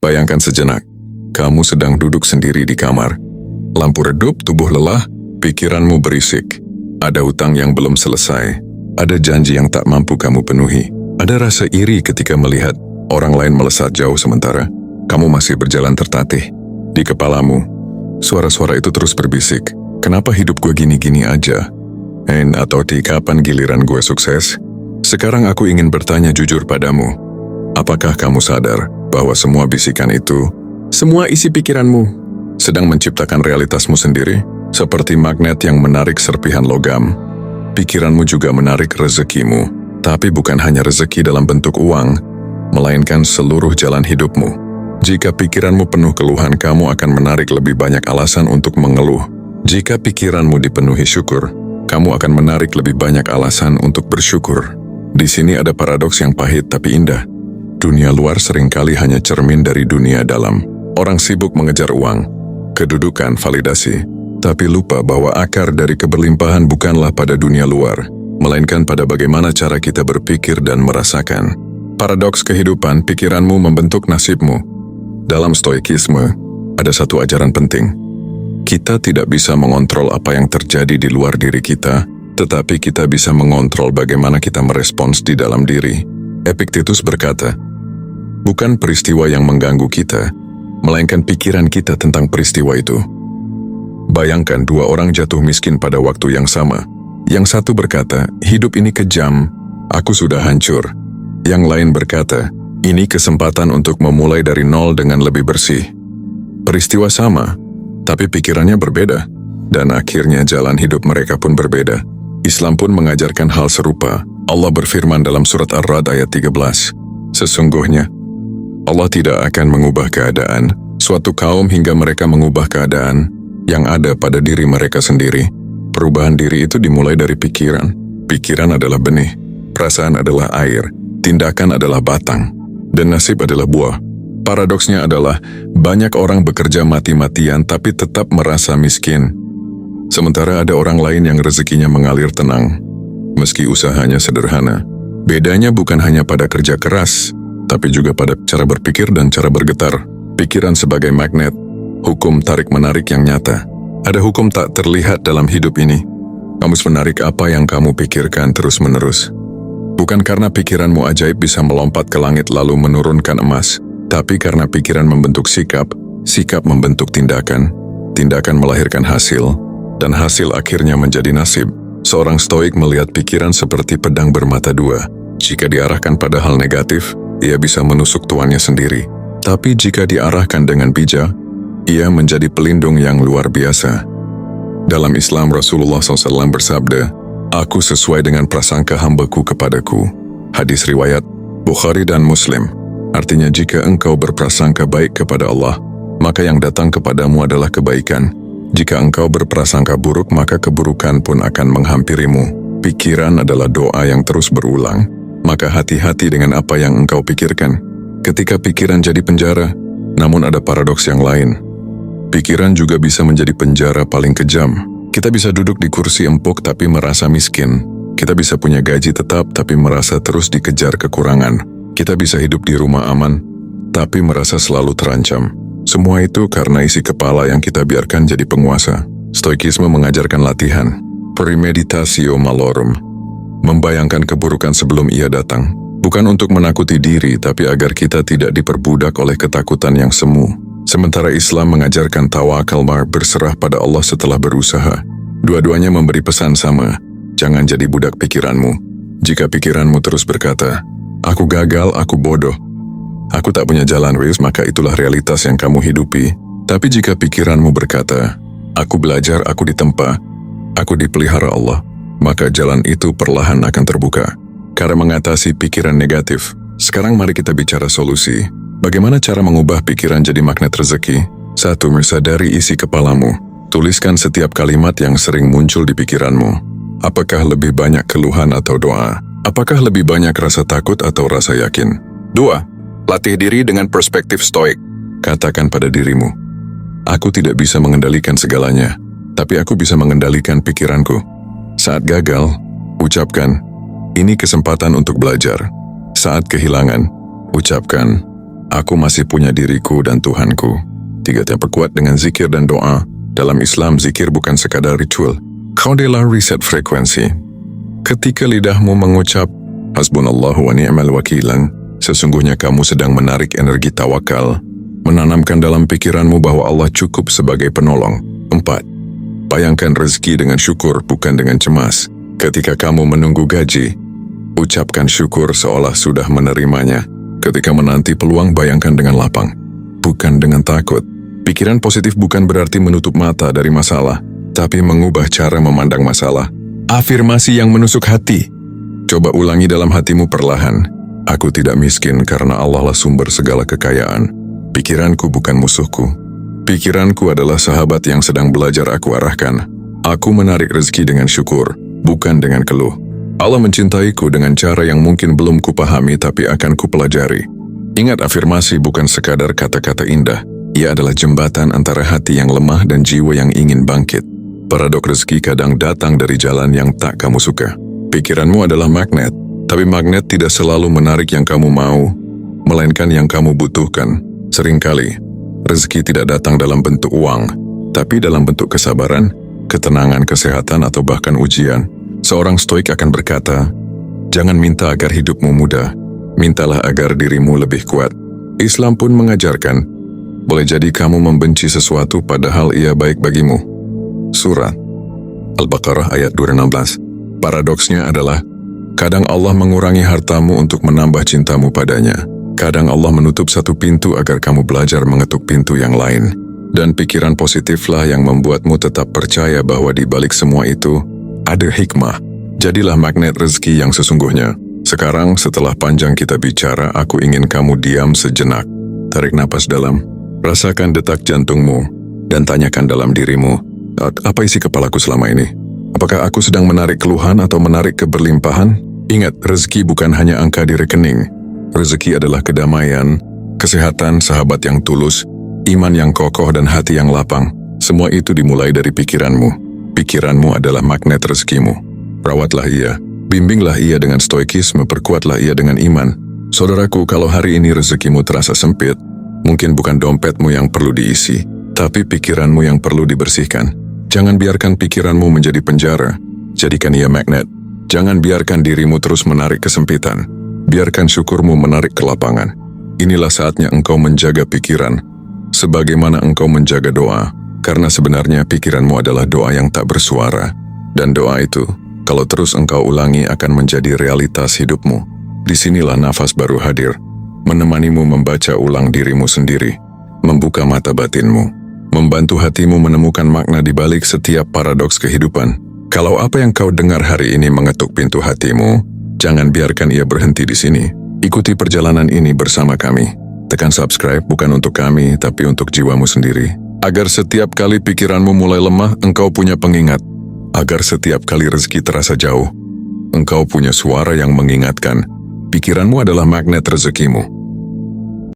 Bayangkan sejenak, kamu sedang duduk sendiri di kamar. Lampu redup, tubuh lelah, pikiranmu berisik. Ada hutang yang belum selesai, ada janji yang tak mampu kamu penuhi. Ada rasa iri ketika melihat orang lain melesat jauh sementara kamu masih berjalan tertatih. Di kepalamu, suara-suara itu terus berbisik, kenapa hidup gue gini-gini aja? Atau di kapan giliran gue sukses? Sekarang aku ingin bertanya jujur padamu. Apakah kamu sadar bahwa semua bisikan itu, semua isi pikiranmu, sedang menciptakan realitasmu sendiri? Seperti magnet yang menarik serpihan logam, pikiranmu juga menarik rezekimu. Tapi bukan hanya rezeki dalam bentuk uang, melainkan seluruh jalan hidupmu. Jika pikiranmu penuh keluhan, kamu akan menarik lebih banyak alasan untuk mengeluh. Jika pikiranmu dipenuhi syukur, kamu akan menarik lebih banyak alasan untuk bersyukur. Di sini ada paradoks yang pahit tapi indah. Dunia luar seringkali hanya cermin dari dunia dalam. Orang sibuk mengejar uang, kedudukan, validasi, tapi lupa bahwa akar dari keberlimpahan bukanlah pada dunia luar, melainkan pada bagaimana cara kita berpikir dan merasakan. Paradoks kehidupan, pikiranmu membentuk nasibmu. Dalam stoikisme, ada satu ajaran penting. Kita tidak bisa mengontrol apa yang terjadi di luar diri kita, tetapi kita bisa mengontrol bagaimana kita merespons di dalam diri. Epictetus berkata, bukan peristiwa yang mengganggu kita, melainkan pikiran kita tentang peristiwa itu. Bayangkan dua orang jatuh miskin pada waktu yang sama. Yang satu berkata, hidup ini kejam, aku sudah hancur. Yang lain berkata, ini kesempatan untuk memulai dari nol dengan lebih bersih. Peristiwa sama, tapi pikirannya berbeda, dan akhirnya jalan hidup mereka pun berbeda. Islam pun mengajarkan hal serupa. Allah berfirman dalam surat Ar-Ra'd ayat 13, sesungguhnya, Allah tidak akan mengubah keadaan suatu kaum hingga mereka mengubah keadaan yang ada pada diri mereka sendiri. Perubahan diri itu dimulai dari pikiran. Pikiran adalah benih, perasaan adalah air, tindakan adalah batang, dan nasib adalah buah. Paradoksnya adalah, banyak orang bekerja mati-matian tapi tetap merasa miskin. Sementara ada orang lain yang rezekinya mengalir tenang, meski usahanya sederhana. Bedanya bukan hanya pada kerja keras, tapi juga pada cara berpikir dan cara bergetar. Pikiran sebagai magnet, hukum tarik-menarik yang nyata. Ada hukum tak terlihat dalam hidup ini. Kamu menarik apa yang kamu pikirkan terus-menerus. Bukan karena pikiranmu ajaib bisa melompat ke langit lalu menurunkan emas, tapi karena pikiran membentuk sikap, sikap membentuk tindakan, tindakan melahirkan hasil, dan hasil akhirnya menjadi nasib. Seorang stoik melihat pikiran seperti pedang bermata dua. Jika diarahkan pada hal negatif, ia bisa menusuk tuannya sendiri. Tapi jika diarahkan dengan bijak, ia menjadi pelindung yang luar biasa. Dalam Islam, Rasulullah SAW bersabda, aku sesuai dengan prasangka hambaku kepadaku. Hadis riwayat Bukhari dan Muslim. Artinya jika engkau berprasangka baik kepada Allah, maka yang datang kepadamu adalah kebaikan. Jika engkau berprasangka buruk, maka keburukan pun akan menghampirimu. Pikiran adalah doa yang terus berulang, maka hati-hati dengan apa yang engkau pikirkan. Ketika pikiran jadi penjara, namun ada paradoks yang lain. Pikiran juga bisa menjadi penjara paling kejam. Kita bisa duduk di kursi empuk tapi merasa miskin. Kita bisa punya gaji tetap tapi merasa terus dikejar kekurangan. Kita bisa hidup di rumah aman, tapi merasa selalu terancam. Semua itu karena isi kepala yang kita biarkan jadi penguasa. Stoikisme mengajarkan latihan, premeditatio malorum, membayangkan keburukan sebelum ia datang. Bukan untuk menakuti diri, tapi agar kita tidak diperbudak oleh ketakutan yang semu. Sementara Islam mengajarkan tawakal, berserah pada Allah setelah berusaha. Dua-duanya memberi pesan sama, jangan jadi budak pikiranmu. Jika pikiranmu terus berkata, aku gagal, aku bodoh, aku tak punya jalan, maka itulah realitas yang kamu hidupi. Tapi jika pikiranmu berkata, aku belajar, aku ditempa, aku dipelihara Allah, maka jalan itu perlahan akan terbuka. Cara mengatasi pikiran negatif. Sekarang mari kita bicara solusi. Bagaimana cara mengubah pikiran jadi magnet rezeki? 1. Sadari isi kepalamu. Tuliskan setiap kalimat yang sering muncul di pikiranmu. Apakah lebih banyak keluhan atau doa? Apakah lebih banyak rasa takut atau rasa yakin? 2. Latih diri dengan perspektif stoik. Katakan pada dirimu, aku tidak bisa mengendalikan segalanya, tapi aku bisa mengendalikan pikiranku. Saat gagal, ucapkan, ini kesempatan untuk belajar. Saat kehilangan, ucapkan, Aku masih punya diriku dan Tuhanku. 3. Perkuat dengan zikir dan doa. Dalam Islam, zikir bukan sekadar ritual. Kau adalah reset frekuensi. Ketika lidahmu mengucap, Hasbunallahu wa ni'mal wakilan, sesungguhnya kamu sedang menarik energi tawakal, menanamkan dalam pikiranmu bahwa Allah cukup sebagai penolong. 4. Bayangkan rezeki dengan syukur, bukan dengan cemas. Ketika kamu menunggu gaji, ucapkan syukur seolah sudah menerimanya. Ketika menanti peluang, bayangkan dengan lapang, bukan dengan takut. Pikiran positif bukan berarti menutup mata dari masalah, tapi mengubah cara memandang masalah. Afirmasi yang menusuk hati. Coba ulangi dalam hatimu perlahan. Aku tidak miskin karena Allah lah sumber segala kekayaan. Pikiranku bukan musuhku. Pikiranku adalah sahabat yang sedang belajar aku arahkan. Aku menarik rezeki dengan syukur, bukan dengan keluh. Allah mencintaiku dengan cara yang mungkin belum kupahami tapi akan kupelajari. Ingat, afirmasi bukan sekadar kata-kata indah. Ia adalah jembatan antara hati yang lemah dan jiwa yang ingin bangkit. Paradok rezeki kadang datang dari jalan yang tak kamu suka. Pikiranmu adalah magnet, tapi magnet tidak selalu menarik yang kamu mau, melainkan yang kamu butuhkan. Seringkali, rezeki tidak datang dalam bentuk uang, tapi dalam bentuk kesabaran, ketenangan, kesehatan, atau bahkan ujian. Seorang stoik akan berkata, jangan minta agar hidupmu mudah, mintalah agar dirimu lebih kuat. Islam pun mengajarkan, boleh jadi kamu membenci sesuatu padahal ia baik bagimu. Surat Al-Baqarah ayat 216. Paradoksnya adalah, kadang Allah mengurangi hartamu untuk menambah cintamu padanya. Kadang Allah menutup satu pintu agar kamu belajar mengetuk pintu yang lain. Dan pikiran positiflah yang membuatmu tetap percaya bahwa di balik semua itu ada hikmah. Jadilah magnet rezeki yang sesungguhnya. Sekarang setelah panjang kita bicara, aku ingin kamu diam sejenak. Tarik napas dalam, rasakan detak jantungmu, dan tanyakan dalam dirimu, apa isi kepalaku selama ini? Apakah aku sedang menarik keluhan atau menarik keberlimpahan? Ingat, rezeki bukan hanya angka di rekening. Rezeki adalah kedamaian, kesehatan, sahabat yang tulus, iman yang kokoh, dan hati yang lapang. Semua itu dimulai dari pikiranmu. Pikiranmu adalah magnet rezekimu. Rawatlah ia, bimbinglah ia dengan stoikisme, perkuatlah ia dengan iman. Saudaraku, kalau hari ini rezekimu terasa sempit, mungkin bukan dompetmu yang perlu diisi, tapi pikiranmu yang perlu dibersihkan. Jangan biarkan pikiranmu menjadi penjara, jadikan ia magnet. Jangan biarkan dirimu terus menarik kesempitan. Biarkan syukurmu menarik ke lapangan. Inilah saatnya engkau menjaga pikiran, sebagaimana engkau menjaga doa. Karena sebenarnya pikiranmu adalah doa yang tak bersuara. Dan doa itu, kalau terus engkau ulangi, akan menjadi realitas hidupmu. Disinilah nafas baru hadir, menemanimu membaca ulang dirimu sendiri, membuka mata batinmu, membantu hatimu menemukan makna di balik setiap paradoks kehidupan. Kalau apa yang kau dengar hari ini mengetuk pintu hatimu, jangan biarkan ia berhenti di sini. Ikuti perjalanan ini bersama kami. Tekan subscribe bukan untuk kami, tapi untuk jiwamu sendiri. Agar setiap kali pikiranmu mulai lemah, engkau punya pengingat. Agar setiap kali rezeki terasa jauh, engkau punya suara yang mengingatkan. Pikiranmu adalah magnet rezekimu.